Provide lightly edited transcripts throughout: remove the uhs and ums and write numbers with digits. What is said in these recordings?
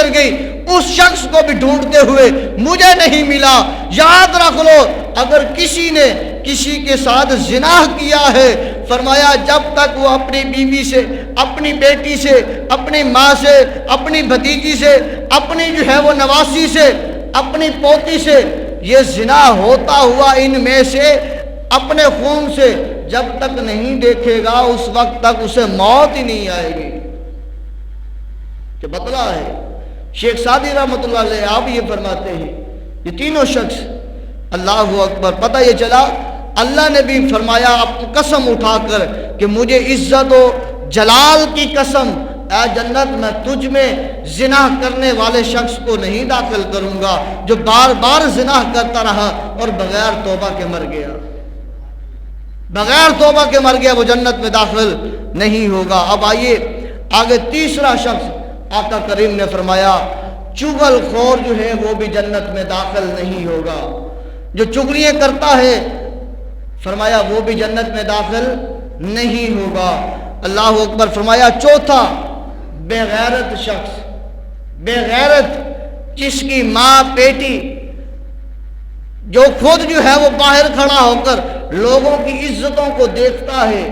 گزر گئی، اس شخص کو بھی ڈھونڈتے ہوئے مجھے نہیں ملا۔ یاد رکھ لو، اگر کسی نے کسی کے ساتھ زنا کیا ہے، فرمایا جب تک وہ اپنی بیوی سے، اپنی بیٹی سے، اپنی ماں سے، اپنی بھتیجی سے، اپنی جو ہے وہ نواسی سے، اپنی پوتی سے یہ زنا ہوتا ہوا ان میں سے اپنے خون سے جب تک نہیں دیکھے گا، اس وقت تک اسے موت ہی نہیں آئے گی۔ کہ بتلا ہے شیخ سعدی رحمۃ اللہ علیہ، آپ یہ فرماتے ہیں یہ تینوں شخص، اللہ اکبر، پتہ یہ چلا اللہ نے بھی فرمایا قسم اٹھا کر کہ مجھے عزت و جلال کی قسم، اے جنت میں تجھ میں زنا کرنے والے شخص کو نہیں داخل کروں گا جو بار بار زنا کرتا رہا اور بغیر توبہ کے مر گیا، بغیر توبہ کے مر گیا، وہ جنت میں داخل نہیں ہوگا۔ اب آئیے آگے تیسرا شخص، آقا کریم نے فرمایا چغل خور جو ہے وہ بھی جنت میں داخل نہیں ہوگا، جو چغلیاں کرتا ہے فرمایا وہ بھی جنت میں داخل نہیں ہوگا۔ اللہ اکبر، فرمایا چوتھا بے غیرت شخص، بے غیرت جس کی ماں بیٹی، جو خود جو ہے وہ باہر کھڑا ہو کر لوگوں کی عزتوں کو دیکھتا ہے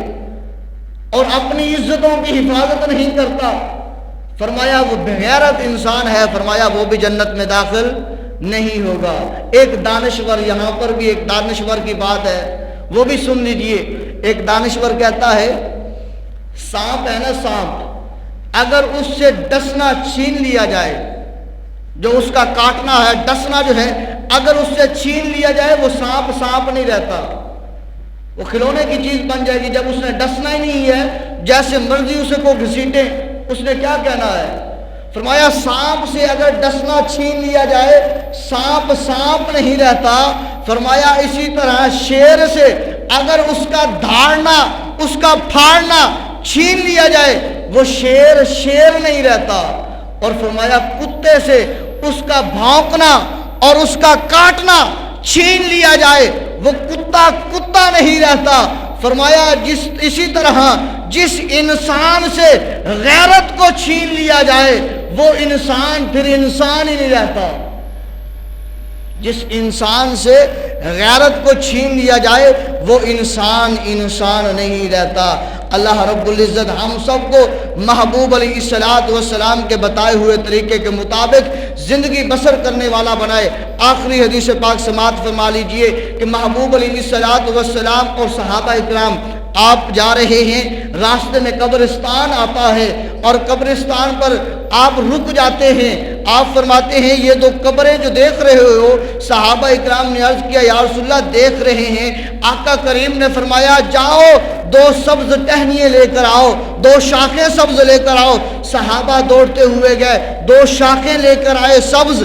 اور اپنی عزتوں کی حفاظت نہیں کرتا، فرمایا وہ بے غیرت انسان ہے، فرمایا وہ بھی جنت میں داخل نہیں ہوگا۔ ایک دانشور، یہاں پر بھی ایک دانشور کی بات ہے، وہ بھی سن لیجئے۔ ایک دانشور کہتا ہے سانپ ہے نا، سانپ اگر اس سے ڈسنا چھین لیا جائے، جو اس کا کاٹنا ہے، ڈسنا جو ہے اگر اس سے چھین لیا جائے، وہ سانپ سانپ نہیں رہتا، وہ کھلونے کی چیز بن جائے گی۔ جب اس نے ڈسنا ہی نہیں ہے، جیسے مرضی اسے کو گھسیٹے، اس نے کیا کہنا ہے؟ فرمایا سانپ سے اگر ڈسنا چھین لیا جائے، سانپ سانپ نہیں رہتا۔ فرمایا اسی طرح شیر سے اگر اس کا دھاڑنا، اس کا پھاڑنا چھین لیا جائے، وہ شیر شیر نہیں رہتا۔ اور فرمایا کتے سے اس کا بھونکنا اور اس کا کاٹنا چھین لیا جائے، وہ کتا کتا نہیں رہتا۔ فرمایا اسی طرح جس انسان سے غیرت کو چھین لیا جائے، وہ انسان پھر انسان ہی نہیں رہتا۔ جس انسان سے غیرت کو چھین لیا جائے، وہ انسان انسان نہیں رہتا۔ اللہ رب العزت ہم سب کو محبوب علیہ السلام کے بتائے ہوئے طریقے کے مطابق زندگی بسر کرنے والا بنائے۔ آخری حدیث پاک سماعت فرما لیجئے کہ محبوب علیہ السلام اور صحابہ اکرام آپ جا رہے ہیں، راستے میں قبرستان آتا ہے اور قبرستان پر آپ رک جاتے ہیں۔ آپ فرماتے ہیں یہ دو قبریں جو دیکھ رہے ہو، صحابہ اکرام نے عرض کیا یا رسول اللہ دیکھ رہے ہیں۔ آقا کریم نے فرمایا جاؤ دو سبز ٹہنیاں لے کر آؤ، دو شاخیں سبز لے کر آؤ۔ صحابہ دوڑتے ہوئے گئے، دو شاخیں لے کر آئے سبز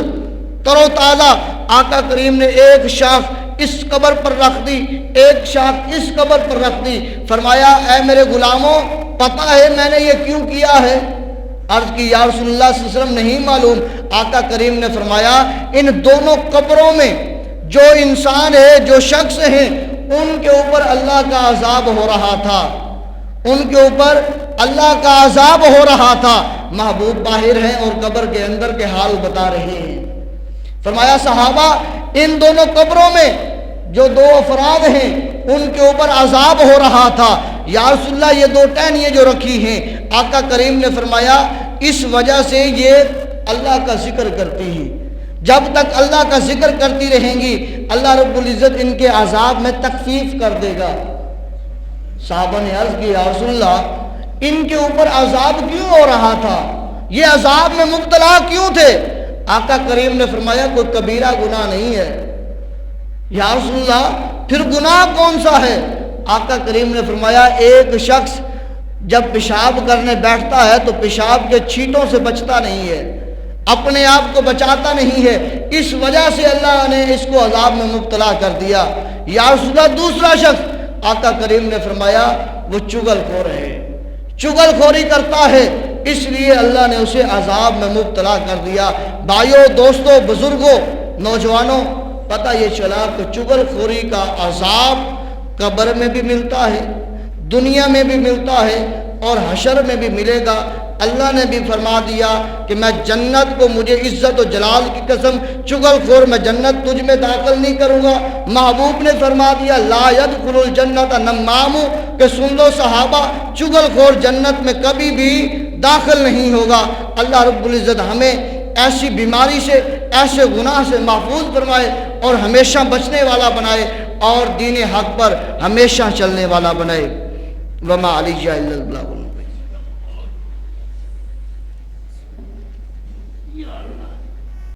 تر و تازہ۔ آقا کریم نے ایک شاخ اس قبر پر رکھ دی، ایک شاخ اس قبر پر رکھ دی۔ فرمایا اے میرے غلاموں، پتہ ہے میں نے یہ کیوں کیا ہے؟ عرض کی یا رسول اللہ صلی اللہ علیہ وسلم نہیں معلوم۔ آقا کریم نے فرمایا ان دونوں قبروں میں جو انسان ہے، جو شخص ہیں، ان کے اوپر اللہ کا عذاب ہو رہا تھا، ان کے اوپر اللہ کا عذاب ہو رہا تھا۔ محبوب باہر ہیں اور قبر کے اندر کے حال بتا رہے ہیں۔ فرمایا صحابہ ان دونوں قبروں میں جو دو افراد ہیں ان کے اوپر عذاب ہو رہا تھا۔ یا رسول اللہ یہ دو ٹہنیاں جو رکھی ہیں، آقا کریم نے فرمایا اس وجہ سے یہ اللہ کا ذکر کرتی ہیں، جب تک اللہ کا ذکر کرتی رہیں گی اللہ رب العزت ان کے عذاب میں تخفیف کر دے گا۔ صحابہ نے عرض کی یا رسول اللہ ان کے اوپر عذاب کیوں ہو رہا تھا، یہ عذاب میں مبتلا کیوں تھے؟ آقا کریم نے فرمایا کوئی کبیرہ گناہ نہیں ہے۔ یا رسول اللہ پھر گناہ کون سا ہے؟ آقا کریم نے فرمایا ایک شخص جب پیشاب کرنے بیٹھتا ہے تو پیشاب کے چھینٹوں سے بچتا نہیں ہے، اپنے آپ کو بچاتا نہیں ہے، اس وجہ سے اللہ نے اس کو عذاب میں مبتلا کر دیا۔ یا رسول اللہ دوسرا شخص، آقا کریم نے فرمایا وہ چغل خور ہے، چغل خوری کرتا ہے، اس لیے اللہ نے اسے عذاب میں مبتلا کر دیا۔ بھائیو، دوستو، بزرگوں، نوجوانوں، پتہ یہ چلا کہ چغل خوری کا عذاب قبر میں بھی ملتا ہے، دنیا میں بھی ملتا ہے اور حشر میں بھی ملے گا۔ اللہ نے بھی فرما دیا کہ میں جنت کو، مجھے عزت و جلال کی قسم، چغل خور میں جنت تجھ میں داخل نہیں کروں گا۔ محبوب نے فرما دیا لا يدخل الجنت نمام، کہ سن لو صحابہ، چغل خور جنت میں کبھی بھی داخل نہیں ہوگا۔ اللہ رب العزت ہمیں ایسی بیماری سے، ایسے گناہ سے محفوظ فرمائے اور ہمیشہ بچنے والا بنائے اور دین حق پر ہمیشہ چلنے والا بنائے۔ وما علیہ الا البلاغ۔